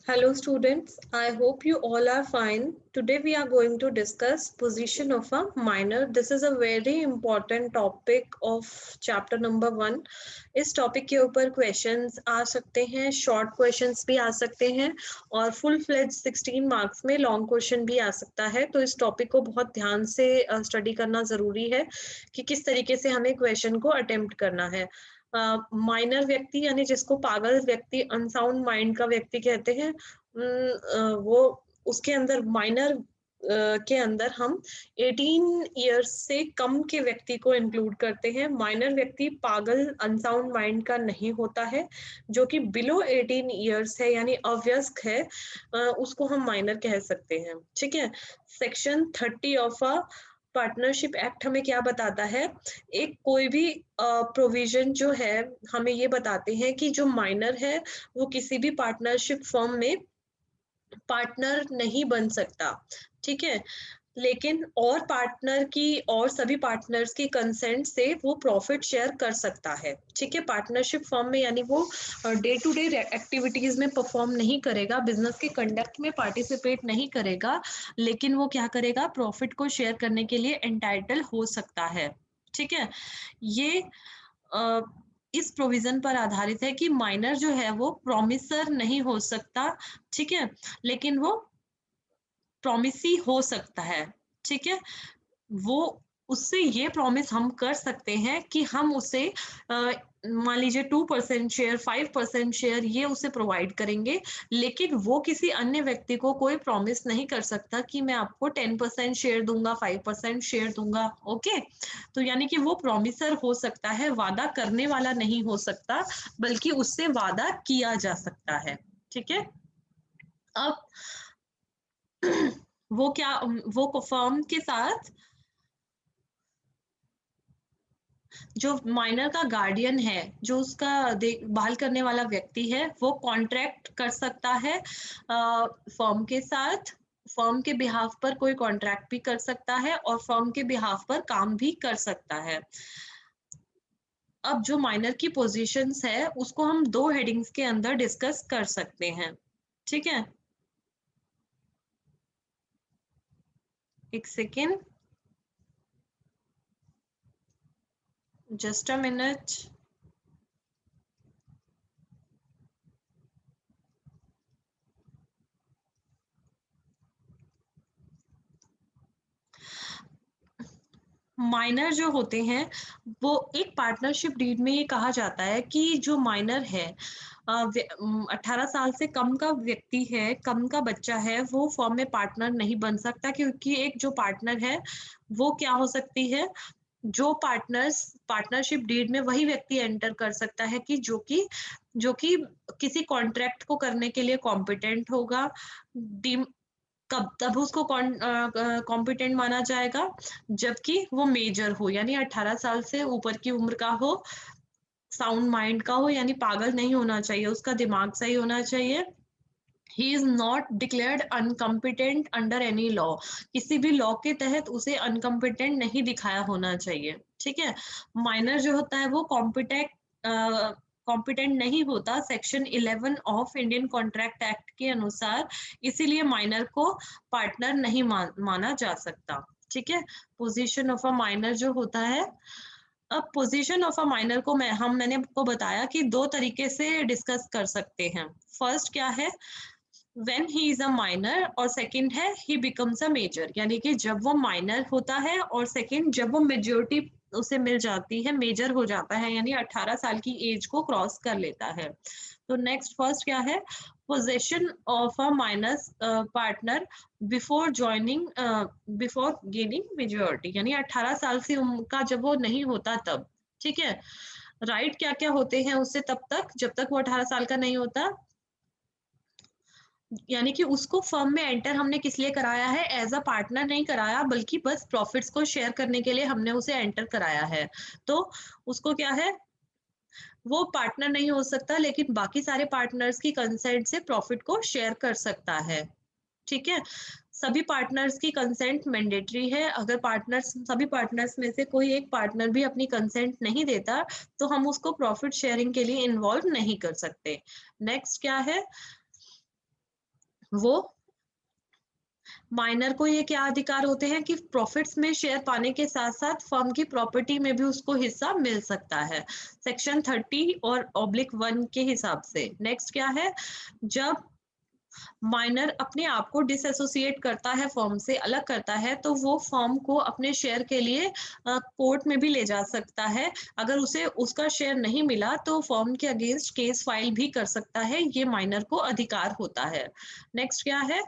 Hello students, I hope you all are fine. Today we are going to discuss position of a minor. This is a very important topic of chapter number 1. इस topic के ऊपर questions आ सकते हैं, short questions भी आ सकते हैं और full fledge 16 marks में लॉन्ग क्वेश्चन भी आ सकता है। तो इस टॉपिक को बहुत ध्यान से स्टडी करना जरूरी है कि किस तरीके से हमें क्वेश्चन को अटेम्प्ट करना है। माइनर व्यक्ति यानी जिसको पागल व्यक्ति, अनसाउंड माइंड का व्यक्ति कहते हैं, वो उसके अंदर माइनर के अंदर हम 18 इयर्स से कम के व्यक्ति को इंक्लूड करते हैं। माइनर व्यक्ति पागल अनसाउंड माइंड का नहीं होता है। जो कि बिलो 18 इयर्स है यानी अवयस्क है, उसको हम माइनर कह सकते हैं। ठीक है। Section 30 of a partnership act हमें क्या बताता है? एक कोई भी प्रोविजन जो है हमें ये बताते हैं कि जो माइनर है वो किसी भी पार्टनरशिप फर्म में पार्टनर नहीं बन सकता। ठीक है। लेकिन और पार्टनर की और सभी पार्टनर्स की कंसेंट से वो प्रॉफिट शेयर कर सकता है। ठीक है। पार्टनरशिप फर्म में यानी वो डे टू डे एक्टिविटीज में परफॉर्म नहीं करेगा, बिजनेस के कंडक्ट में पार्टिसिपेट नहीं करेगा, लेकिन वो क्या करेगा? प्रॉफिट को शेयर करने के लिए एंटाइटल हो सकता है। ठीक है। ये इस प्रोविजन पर आधारित है कि माइनर जो है वो प्रॉमिसर नहीं हो सकता। ठीक है। लेकिन वो प्रॉमिसी हो सकता है। ठीक है। वो उससे ये प्रॉमिस हम कर सकते हैं कि हम उसे मान लीजिए 2% शेयर, 5% शेयर ये उसे प्रोवाइड करेंगे, लेकिन वो किसी अन्य व्यक्ति को कोई प्रॉमिस नहीं कर सकता कि मैं आपको 10% शेयर दूंगा, 5% शेयर दूंगा। ओके। तो यानी कि वो प्रॉमिसर हो सकता है, वादा करने वाला नहीं हो सकता, बल्कि उससे वादा किया जा सकता है। ठीक है। अब वो फर्म के साथ जो माइनर का गार्डियन है, जो उसका देखभाल करने वाला व्यक्ति है, वो कॉन्ट्रैक्ट कर सकता है फर्म के साथ। फर्म के बिहाफ पर कोई कॉन्ट्रैक्ट भी कर सकता है और फर्म के बिहाफ पर काम भी कर सकता है। अब जो माइनर की पोजीशंस है उसको हम 2 हेडिंग्स के अंदर डिस्कस कर सकते हैं। ठीक है। एक second, just a minute. Minor जो होते हैं वो एक पार्टनरशिप डीड में ये कहा जाता है कि जो माइनर है, 18 साल से कम का व्यक्ति है, कम का बच्चा है, वो फर्म में पार्टनर नहीं बन सकता, क्योंकि एक जो पार्टनर है वो क्या हो सकती है? जो पार्टनरशिप डीड में वही व्यक्ति एंटर कर सकता है कि जो कि किसी कॉन्ट्रैक्ट को करने के लिए कॉम्पिटेंट होगा। कब तब उसको कॉम्पिटेंट माना जाएगा जबकि वो मेजर हो, यानी 18 साल से ऊपर की उम्र का हो, साउंड माइंड का हो, यानी पागल नहीं होना चाहिए, उसका दिमाग सही होना चाहिए। He is not declared incompetent under any law, किसी भी लॉ के तहत उसे अनकम्पिटेंट नहीं दिखाया होना चाहिए। ठीक है। माइनर जो होता है वो कॉम्पिटेंट नहीं होता section 11 of Indian contract act के अनुसार, इसीलिए माइनर को पार्टनर नहीं माना जा सकता। ठीक है। पोजीशन ऑफ अ माइनर जो होता है, अब पोजीशन ऑफ अ माइनर को मैंने आपको बताया कि 2 तरीके से डिस्कस कर सकते हैं। फर्स्ट क्या है? When he is a minor, और सेकंड है ही बिकम्स अ मेजर, यानी कि जब वो माइनर होता है, और सेकंड जब वो मेजोरिटी उसे मिल जाती है, मेजर हो जाता है, यानी 18 साल की एज को क्रॉस कर लेता है। तो नेक्स्ट फर्स्ट क्या है? Possession of a minus partner before joining, before gaining majority, यानी 18 साल से का जब वो नहीं होता तब। ठीक है। राइट क्या क्या होते हैं उससे तब तक, जब तक वो 18 साल का नहीं होता, यानी कि उसको फर्म में एंटर हमने किस लिए कराया है? एज अ पार्टनर नहीं कराया, बल्कि बस प्रॉफिट्स को शेयर करने के लिए हमने उसे एंटर कराया है। तो उसको क्या है? वो पार्टनर नहीं हो सकता, लेकिन बाकी सारे पार्टनर्स की कंसेंट से प्रॉफिट को शेयर कर सकता है। ठीक है। सभी पार्टनर्स की कंसेंट मैंडेटरी है। अगर सभी पार्टनर्स में से कोई एक पार्टनर भी अपनी कंसेंट नहीं देता, तो हम उसको प्रॉफिट शेयरिंग के लिए इन्वॉल्व नहीं कर सकते। नेक्स्ट क्या है? वो माइनर को ये क्या अधिकार होते हैं कि प्रॉफिट्स में शेयर पाने के साथ साथ फर्म की प्रॉपर्टी में भी उसको हिस्सा मिल सकता है, सेक्शन 30 और /1 के हिसाब से। नेक्स्ट क्या है, जब माइनर अपने आप को डिसएसोसिएट करता है, फर्म से अलग करता है, तो वो फर्म को अपने शेयर के लिए कोर्ट में भी ले जा सकता है। अगर उसे उसका शेयर नहीं मिला तो फर्म के अगेंस्ट केस फाइल भी कर सकता है, ये माइनर को अधिकार होता है। नेक्स्ट क्या है,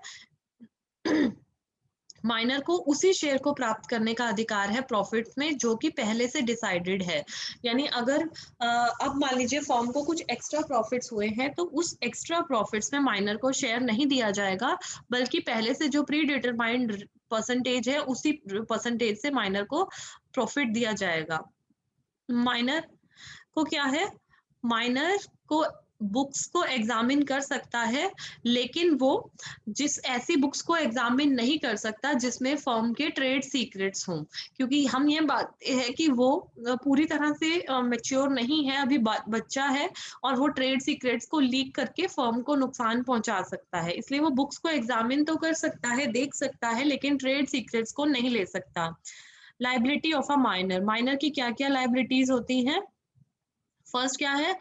माइनर को उसी शेयर को प्राप्त करने का अधिकार है प्रॉफिट में जो कि पहले से डिसाइडेड है। यानी अगर अब मान लीजिए फर्म को कुछ एक्स्ट्रा प्रॉफिट्स हुए हैं तो उस एक्स्ट्रा प्रॉफिट्स में माइनर को शेयर नहीं दिया जाएगा, बल्कि पहले से जो प्री डिटरमाइंड परसेंटेज है उसी परसेंटेज से माइनर को प्रॉफिट दिया जाएगा। माइनर को क्या है, माइनर को बुक्स को एग्जामिन कर सकता है, लेकिन वो जिस ऐसी बुक्स को एग्जामिन नहीं कर सकता जिसमें फर्म के ट्रेड सीक्रेट्स हों, क्योंकि हम ये बात है कि वो पूरी तरह से मैच्योर नहीं है, अभी बच्चा है और वो ट्रेड सीक्रेट्स को लीक करके फर्म को नुकसान पहुंचा सकता है, इसलिए वो बुक्स को एग्जामिन तो कर सकता है, देख सकता है, लेकिन ट्रेड सीक्रेट्स को नहीं ले सकता। Liability of a minor, minor की क्या क्या लाइबिलिटीज होती हैं। फर्स्ट क्या है,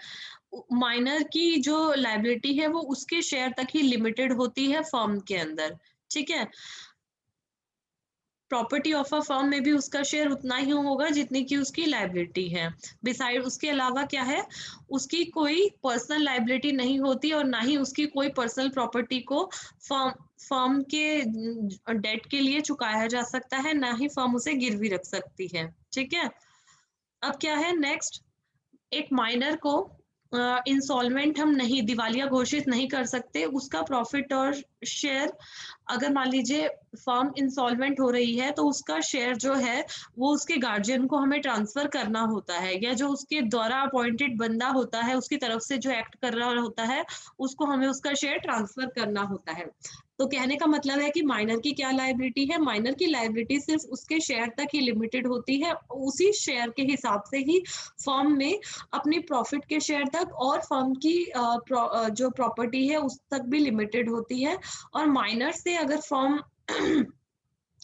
माइनर की जो लाइबिलिटी है वो उसके शेयर तक ही लिमिटेड होती है फर्म के अंदर, ठीक है। प्रॉपर्टी ऑफ अ फर्म में भी उसका शेयर उतना ही होगा जितनी की उसकी लाइबिलिटी है। बिसाइड उसके अलावा क्या है, उसकी कोई पर्सनल लाइबिलिटी नहीं होती और ना ही उसकी कोई पर्सनल प्रॉपर्टी को फर्म के डेट के लिए चुकाया जा सकता है, ना ही फर्म उसे गिरवी रख सकती है, ठीक है। अब क्या है नेक्स्ट, एक माइनर को इंसॉल्वेंट हम नहीं, दिवालिया घोषित नहीं कर सकते, उसका प्रॉफिट और शेयर, अगर मान लीजिए फर्म इंसॉल्वेंट हो रही है तो उसका शेयर जो है वो उसके गार्जियन को हमें ट्रांसफर करना होता है, या जो उसके द्वारा अपॉइंटेड बंदा होता है उसकी तरफ से जो एक्ट कर रहा होता है उसको हमें उसका शेयर ट्रांसफर करना होता है। तो कहने का मतलब है कि माइनर की क्या लायबिलिटी है, माइनर की लायबिलिटी सिर्फ उसके शेयर तक ही लिमिटेड होती है, उसी शेयर के हिसाब से ही फर्म में अपनी प्रॉफिट के शेयर तक और फर्म की जो प्रॉपर्टी है उस तक भी लिमिटेड होती है। और माइनर से अगर फर्म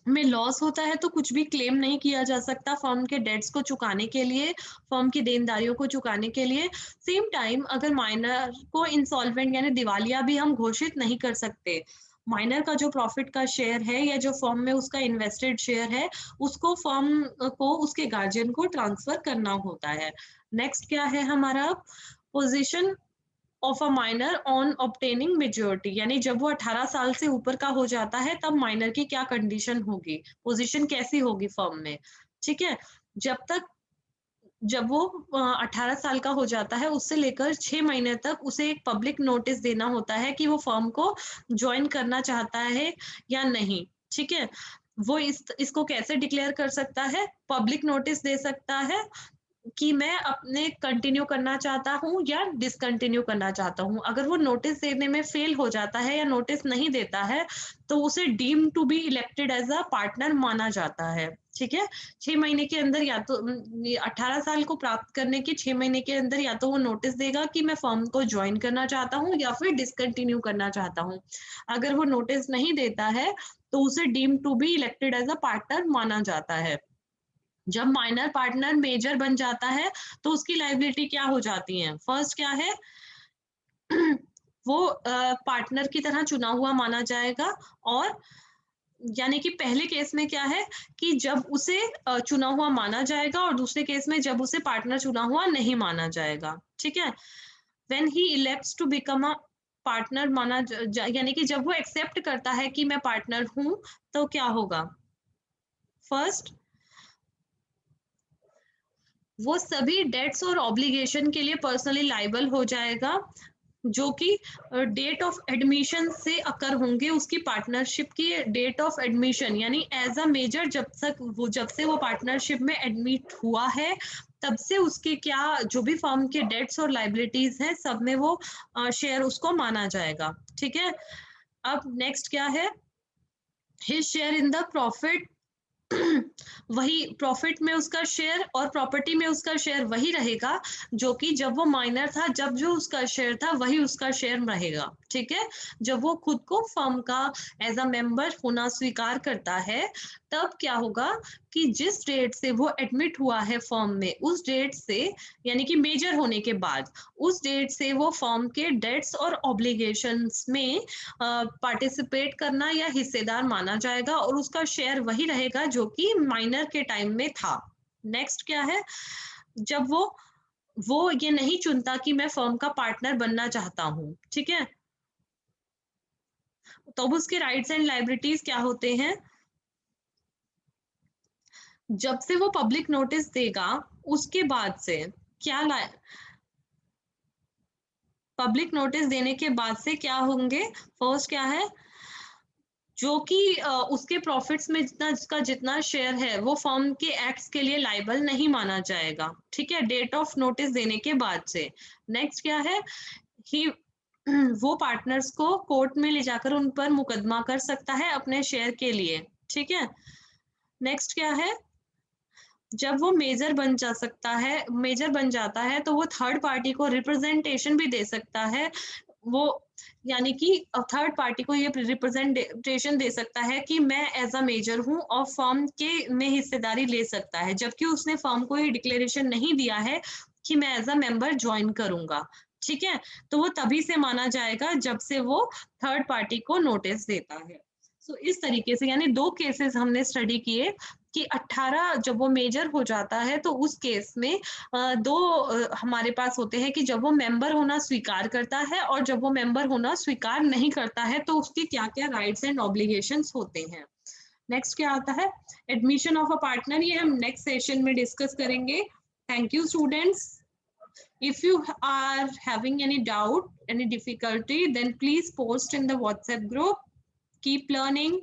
में लॉस होता है तो कुछ भी क्लेम नहीं किया जा सकता फर्म के डेट्स को चुकाने के लिए, फर्म की देनदारियों को चुकाने के लिए। सेम टाइम अगर माइनर को इंसॉल्वेंट यानी दिवालिया भी हम घोषित नहीं कर सकते, माइनर का जो प्रॉफिट का शेयर है या जो फर्म में उसका इन्वेस्टेड शेयर है उसको फर्म को उसके गार्जियन को ट्रांसफर करना होता है। नेक्स्ट क्या है हमारा, position of a minor on obtaining maturity, यानी जब वो 18 साल से ऊपर का हो जाता है तब माइनर की क्या कंडीशन होगी, पोजीशन कैसी होगी फर्म में, ठीक है। जब तक जब वो 18 साल का हो जाता है उससे लेकर 6 महीने तक उसे एक पब्लिक नोटिस देना होता है कि वो फर्म को ज्वाइन करना चाहता है या नहीं, ठीक है। वो इसको कैसे डिक्लेयर कर सकता है, पब्लिक नोटिस दे सकता है कि मैं अपने कंटिन्यू करना चाहता हूँ या डिसकंटिन्यू करना चाहता हूँ। अगर वो नोटिस देने में फेल हो जाता है या नोटिस नहीं देता है तो उसे deem to be elected as a partner माना जाता है, ठीक है। 6 महीने के अंदर या तो 18 साल को प्राप्त करने के 6 महीने के अंदर या तो वो नोटिस देगा कि मैं फर्म को ज्वाइन करना चाहता हूँ या फिर डिसकंटिन्यू करना चाहता हूँ। अगर वो नोटिस नहीं देता है तो उसे deem to be elected as a partner माना जाता है। जब माइनर पार्टनर मेजर बन जाता है तो उसकी लायबिलिटी क्या हो जाती है, फर्स्ट क्या है वो पार्टनर की तरह चुना हुआ माना जाएगा, और यानी कि पहले केस में क्या है कि जब उसे चुना हुआ माना जाएगा और दूसरे केस में जब उसे पार्टनर चुना हुआ नहीं माना जाएगा, ठीक है। When he elects to become a partner यानी कि जब वो एक्सेप्ट करता है कि मैं पार्टनर हूं तो क्या होगा, फर्स्ट वो सभी डेट्स और ऑब्लिगेशन के लिए पर्सनली लाइबल हो जाएगा जो कि डेट ऑफ एडमिशन से अकर होंगे, उसकी पार्टनरशिप की डेट ऑफ एडमिशन, यानी एज अ मेजर जब से वो पार्टनरशिप में एडमिट हुआ है तब से उसके क्या जो भी फर्म के डेट्स और लाइबिलिटीज हैं सब में वो शेयर उसको माना जाएगा, ठीक है। अब नेक्स्ट क्या है, his share in the profit वही प्रॉफिट में उसका शेयर और प्रॉपर्टी में उसका शेयर वही रहेगा जो कि जब वो माइनर था, जब जो उसका शेयर था वही उसका शेयर रहेगा। ठीक है, जब वो खुद को फर्म का एज अ मेंबर होना स्वीकार करता है, तब क्या होगा कि जिस डेट से वो एडमिट हुआ है फर्म में, उस डेट से यानी कि मेजर होने के बाद, उस डेट से वो फर्म के डेट्स और ऑब्लिगेशंस में पार्टिसिपेट करना या हिस्सेदार माना जाएगा और उसका शेयर वही रहेगा जो कि माइनर के टाइम में था। नेक्स्ट क्या है, जब वो ये नहीं चुनता कि मैं फर्म का पार्टनर बनना चाहता हूँ, ठीक है, तो अब उसके राइट्स एंड लायबिलिटीज क्या होते हैं। जब से वो पब्लिक नोटिस देगा उसके बाद से क्या पब्लिक नोटिस देने के बाद से क्या होंगे, फर्स्ट क्या है, जो कि उसके प्रॉफिट्स में जितना शेयर है वो फर्म के एक्ट्स के लिए लायबल नहीं माना जाएगा। ठीक है, डेट ऑफ नोटिस देने के बाद से। नेक्स्ट क्या है, ही वो पार्टनर्स को कोर्ट में ले जाकर उन पर मुकदमा कर सकता है अपने शेयर के लिए। ठीक है, नेक्स्ट क्या है, जब वो मेजर बन जाता है तो वो थर्ड पार्टी को रिप्रेजेंटेशन भी दे सकता है। वो यानी कि थर्ड पार्टी को ये रिप्रेजेंटेशन दे सकता है कि मैं एज अ मेजर हूँ और फर्म के में हिस्सेदारी ले सकता है, जबकि उसने फर्म को ये डिक्लेरेशन नहीं दिया है कि मैं एज अ मेंबर ज्वाइन करूंगा। ठीक है, तो वो तभी से माना जाएगा जब से वो थर्ड पार्टी को नोटिस देता है। सो इस तरीके से यानी दो केसेस हमने स्टडी किए कि 18 जब वो मेजर हो जाता है तो उस केस में दो हमारे पास होते हैं कि जब वो मेंबर होना स्वीकार करता है और जब वो मेंबर होना स्वीकार नहीं करता है तो उसकी क्या-क्या राइट्स एंड ऑब्लिगेशंस होते हैं। नेक्स्ट क्या आता है, एडमिशन ऑफ अ पार्टनर, ये हम नेक्स्ट सेशन में डिस्कस करेंगे। Thank you students. If you are having any doubt, any difficulty, then please post in the WhatsApp group. Keep learning.